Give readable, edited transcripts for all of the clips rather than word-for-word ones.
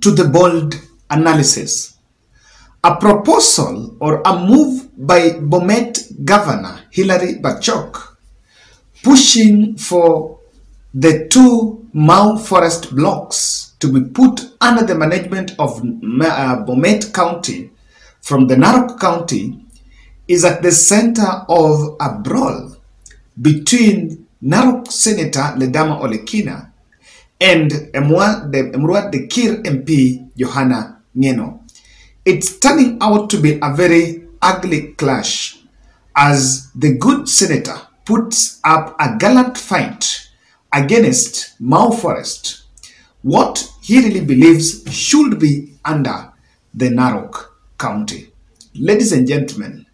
to the bold analysis. A proposal or a move by Bomet Governor Hilary Bachok pushing for the 2 Mau forest blocks to be put under the management of Bomet County from the Narok County is at the center of a brawl between Narok Senator Ledama Olekina and the Kir MP Johanna Ngeno. It's turning out to be a very ugly clash as the good senator puts up a gallant fight against Mau Forest, what he really believes should be under the Narok County. Ladies and gentlemen,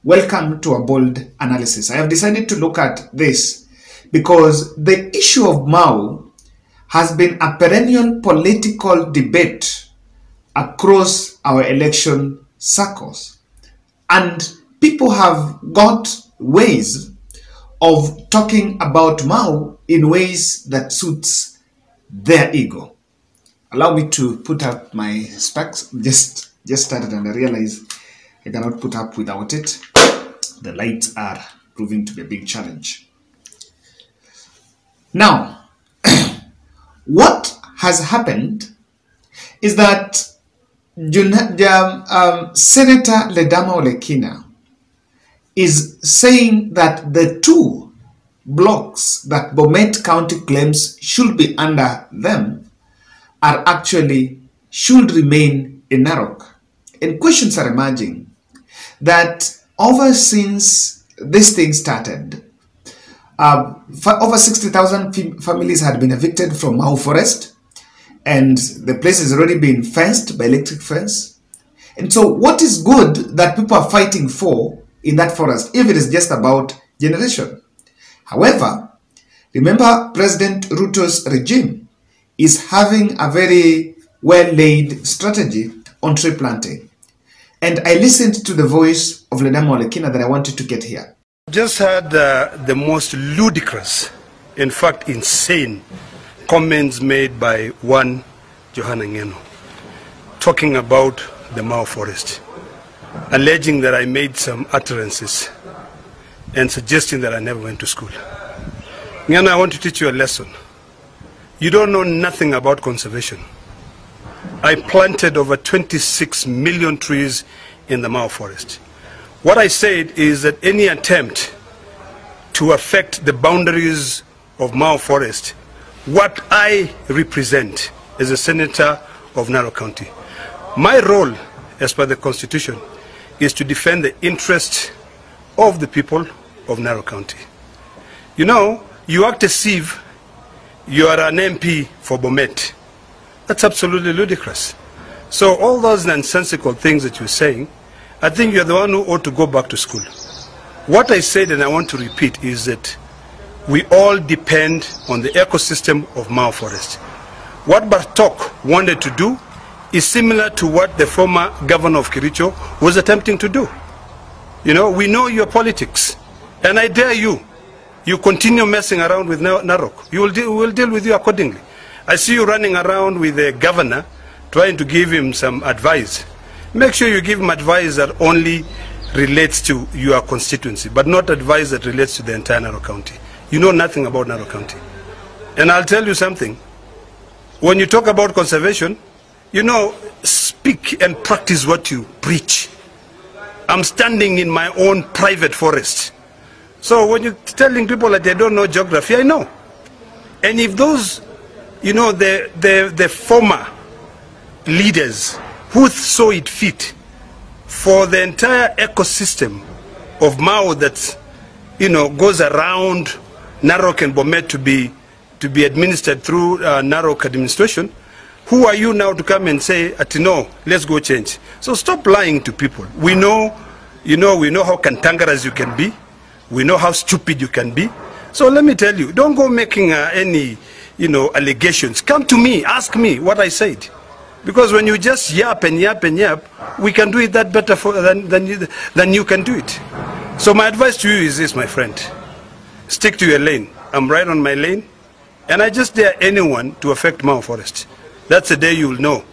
welcome to a bold analysis. I have decided to look at this because the issue of Mau has been a perennial political debate across our election circles. And people have got ways of talking about Mau in ways that suits their ego. Allow me to put up my specs. Just started and I realized I cannot put up without it. The lights are proving to be a big challenge. Now, what has happened is that Senator Ledama Olekina is saying that the 2 blocks that Bomet County claims should be under them are actually should remain in Narok. And questions are emerging that over since this thing started, over 60,000 families had been evicted from Mau Forest, and the place has already been fenced by electric fence. And so what is good that people are fighting for in that forest, if it is just about generation? However, remember President Ruto's regime is having a very well-laid strategy on tree planting. And I listened to the voice of Ledama Olekina that I wanted to get here. Just heard the most ludicrous, in fact insane, comments made by one Johanna Ngeno talking about the Mau Forest, alleging that I made some utterances and suggesting that I never went to school. Ngeno, I want to teach you a lesson. You don't know nothing about conservation. I planted over 26 million trees in the Mau Forest. What I said is that any attempt to affect the boundaries of Mau Forest, what I represent as a senator of Narok County, my role as per the Constitution is to defend the interests of the people of Narok County. You know, you act as if you are an MP for Bomet. That's absolutely ludicrous. So all those nonsensical things that you're saying, I think you're the one who ought to go back to school. What I said, and I want to repeat, is that we all depend on the ecosystem of Mau Forest. What Bartok wanted to do is similar to what the former governor of Kericho was attempting to do. You know, we know your politics, and I dare you. You continue messing around with Narok. We'll deal with you accordingly. I see you running around with the governor, trying to give him some advice. Make sure you give him advice that only relates to your constituency, but not advice that relates to the entire Narok County. You know nothing about Narok County. And I'll tell you something. When you talk about conservation, you know, speak and practice what you preach. I'm standing in my own private forest. So when you're telling people that they don't know geography, I know. And if those, you know, the former leaders who saw it fit for the entire ecosystem of Mau that, you know, goes around Narok and Bomet to be administered through Narok administration, who are you now to come and say, no, let's go change? So stop lying to people. We know, you know, we know how cantankerous you can be. We know how stupid you can be. So let me tell you, don't go making any, you know, allegations. Come to me, ask me what I said. Because when you just yap and yap and yap, we can do it that better than you can do it. So my advice to you is this, my friend. Stick to your lane. I'm right on my lane. And I just dare anyone to affect Mau Forest. That's the day you will know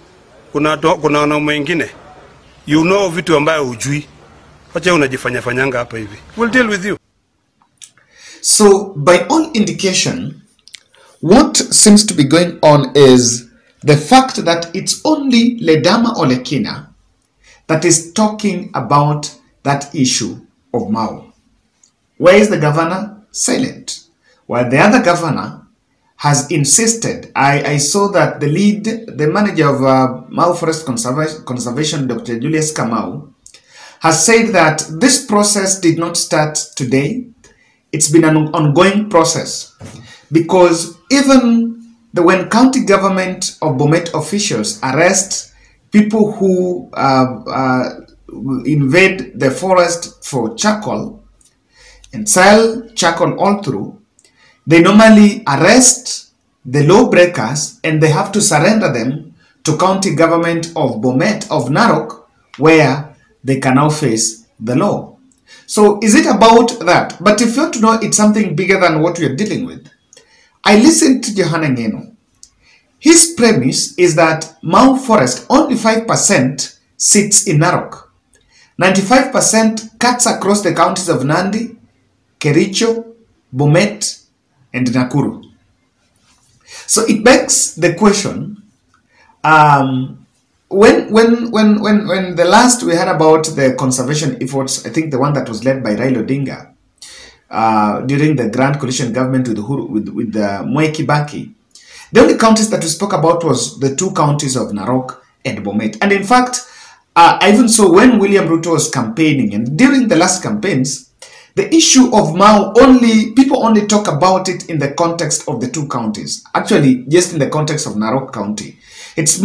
kuna wanaume wengine, you know vitu ambayo hujui. Wacha unajifanya fanyanga hapa hivi. We'll deal with you. So, by all indication, what seems to be going on is the fact that it's only Ledama Olekina that is talking about that issue of Mau. Where is the governor? Silent. While the other governor has insisted. I saw that the manager of Mau Forest Conservation, Dr. Julius Kamau, has said that this process did not start today. It's been an ongoing process, because even when county government or Bomet officials arrest people who invade the forest for charcoal and sell charcoal all through, they normally arrest the lawbreakers and they have to surrender them to county government of Bomet, of Narok, where they can now face the law. So is it about that? But if you want to know, it's something bigger than what we are dealing with. I listened to Johana Ngeno. His premise is that Mau Forest, only 5% sits in Narok. 95% cuts across the counties of Nandi, Kericho, Bomet, and Nakuru. So it begs the question, when the last we heard about the conservation efforts, I think the one that was led by Raila Odinga during the Grand Coalition government with Mwai Kibaki, the only counties that we spoke about was the two counties of Narok and Bomet. And in fact, I even saw when William Ruto was campaigning, and during the last campaigns, the issue of Mau, people only talk about it in the context of the two counties. Actually, just in the context of Narok County. It's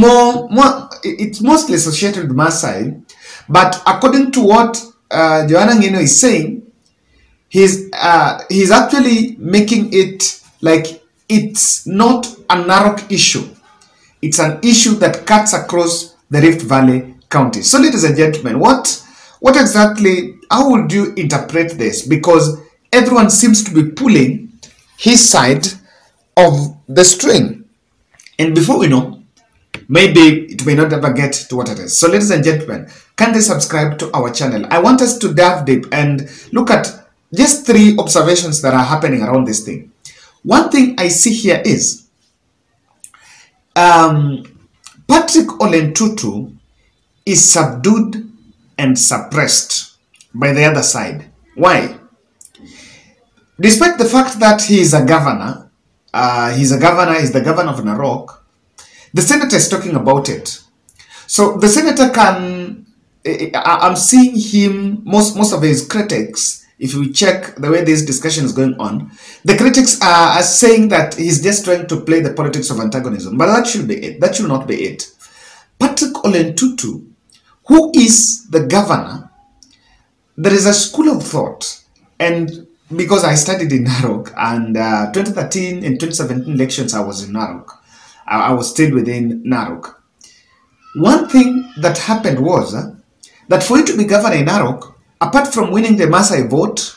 it's mostly associated with Maasai, but according to what Johana Ngeno is saying, he's actually making it like it's not a Narok issue. It's an issue that cuts across the Rift Valley counties. So, ladies and gentlemen, what exactly, how would you interpret this? Because everyone seems to be pulling his side of the string. And before we know, maybe it may not ever get to what it is. So, ladies and gentlemen, kindly subscribe to our channel. I want us to dive deep and look at just 3 observations that are happening around this thing. One thing I see here is Patrick Olentutu is subdued and suppressed by the other side. Why? Despite the fact that he is a governor, he's the governor of Narok, the senator is talking about it. So the senator I'm seeing him, most of his critics, if we check the way this discussion is going on, the critics are saying that he's just trying to play the politics of antagonism. But that should be it. That should not be it. Patrick Olentutu, who is the governor, there is a school of thought, and because I studied in Narok, and 2013 and 2017 elections I was in Narok, I was still within Narok. One thing that happened was that for you to be governor in Narok, apart from winning the Maasai vote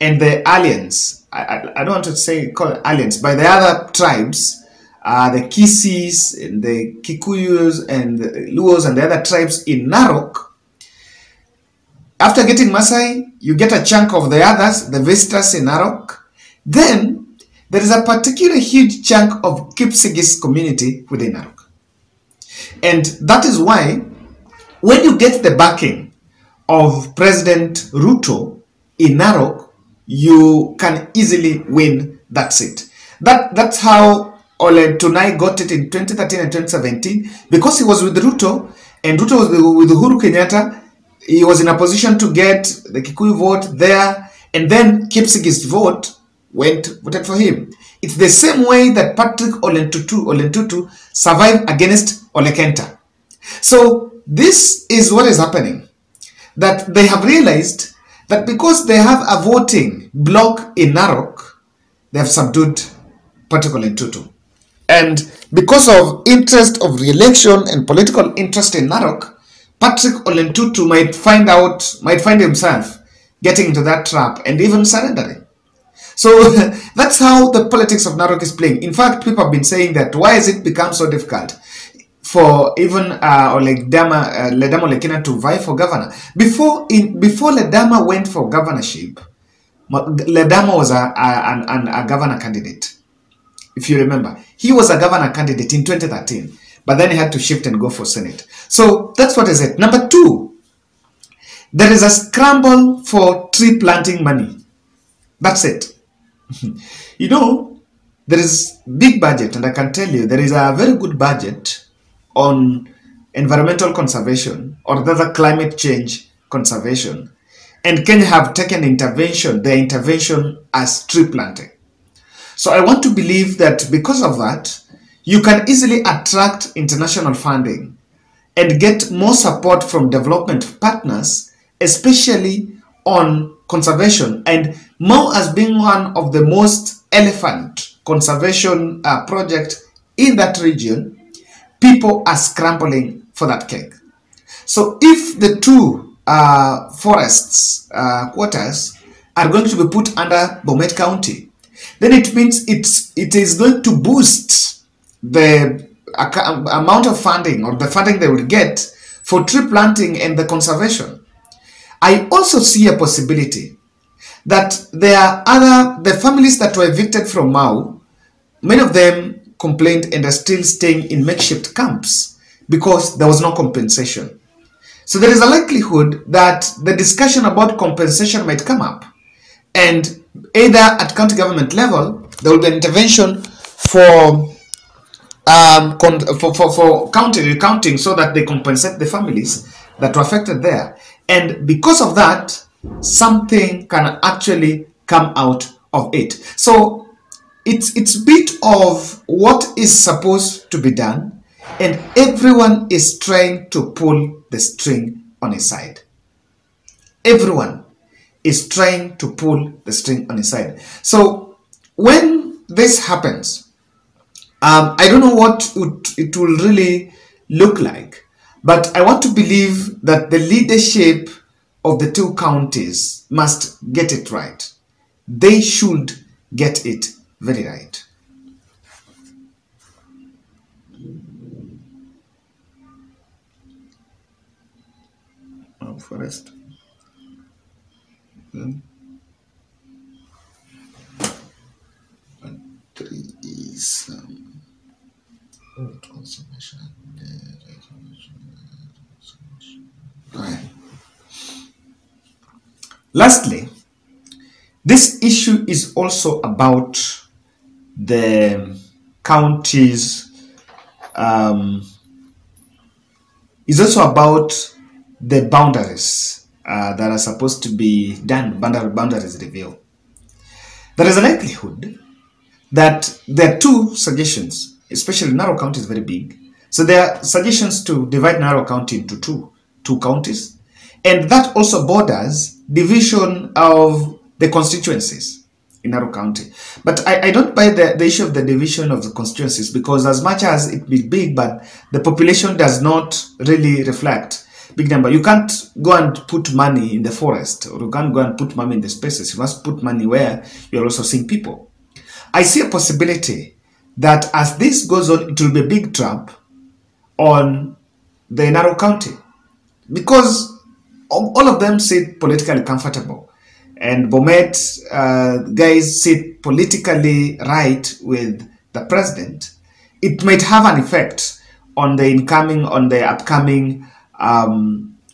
and the alliance, I don't want to say call it alliance, by the other tribes, the Kisis, and the Kikuyus, and the Luos, and the other tribes in Narok, after getting Maasai, you get a chunk of the others, the Vistas in Narok. Then, there is a particular huge chunk of Kipsigis community within Narok. And that is why, when you get the backing of President Ruto in Narok, you can easily win that seat. That's how Ole Tunai got it in 2013 and 2017, because he was with Ruto, and Ruto was with Uhuru Kenyatta. He was in a position to get the Kikuyu vote there, and then Kipsigis voted for him. It's the same way that Patrick Olentutu survived against Ole Kenta. So this is what is happening. That they have realized that because they have a voting bloc in Narok, they have subdued Patrick Olentutu. And because of interest of re-election and political interest in Narok, Patrick Olentutu might find himself getting into that trap and even surrendering. So that's how the politics of Narok is playing. In fact, people have been saying that why has it become so difficult? for even Ledama Lekina to vie for governor. Before Ledama went for governorship, Ledama was a governor candidate. If you remember, he was a governor candidate in 2013, but then he had to shift and go for Senate. So that's what is it. Number two, there is a scramble for tree planting money. That's it. You know, there is big budget, and I can tell you there is a very good budget on environmental conservation or rather climate change conservation. And Kenya have taken their intervention as tree planting. So I want to believe that because of that, you can easily attract international funding and get more support from development partners, especially on conservation. And Mau, as being one of the most elephant conservation project in that region, people are scrambling for that cake. So if the two forests quarters are going to be put under Bomet County, then it means it is going to boost the amount of funding or the funding they will get for tree planting and the conservation. I also see a possibility that there are the families that were evicted from Mau, many of them complained and are still staying in makeshift camps because there was no compensation. So there is a likelihood that the discussion about compensation might come up, and either at county government level there will be an intervention for county recounting so that they compensate the families that were affected there, and because of that something can actually come out of it. So it's a bit of what is supposed to be done, and everyone is trying to pull the string on his side. Everyone is trying to pull the string on his side. So when this happens, I don't know what it will really look like, but I want to believe that the leadership of the two counties must get it right. They should get it very right. Forest. Three is right. Lastly, this issue is also about the counties. Is also about the boundaries that are supposed to be done, boundaries review. There is a likelihood that there are two suggestions, especially Narok County is very big. So there are suggestions to divide Narok County into two counties, and that also borders division of the constituencies in Narok County. But I don't buy the issue of the division of the constituencies, because as much as it be big, but the population does not really reflect big number. You can't go and put money in the forest, or you can't go and put money in the spaces. You must put money where you're also seeing people. I see a possibility that as this goes on, it will be a big trap on the Narok County, because all of them sit politically comfortable, and Bomet guys sit politically right with the president. It might have an effect on the upcoming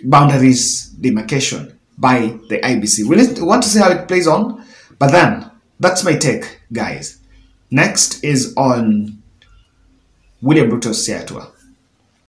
boundaries demarcation by the IBC. We want to see how it plays on, but then that's my take, guys. Next is on William Ruto's Siatua.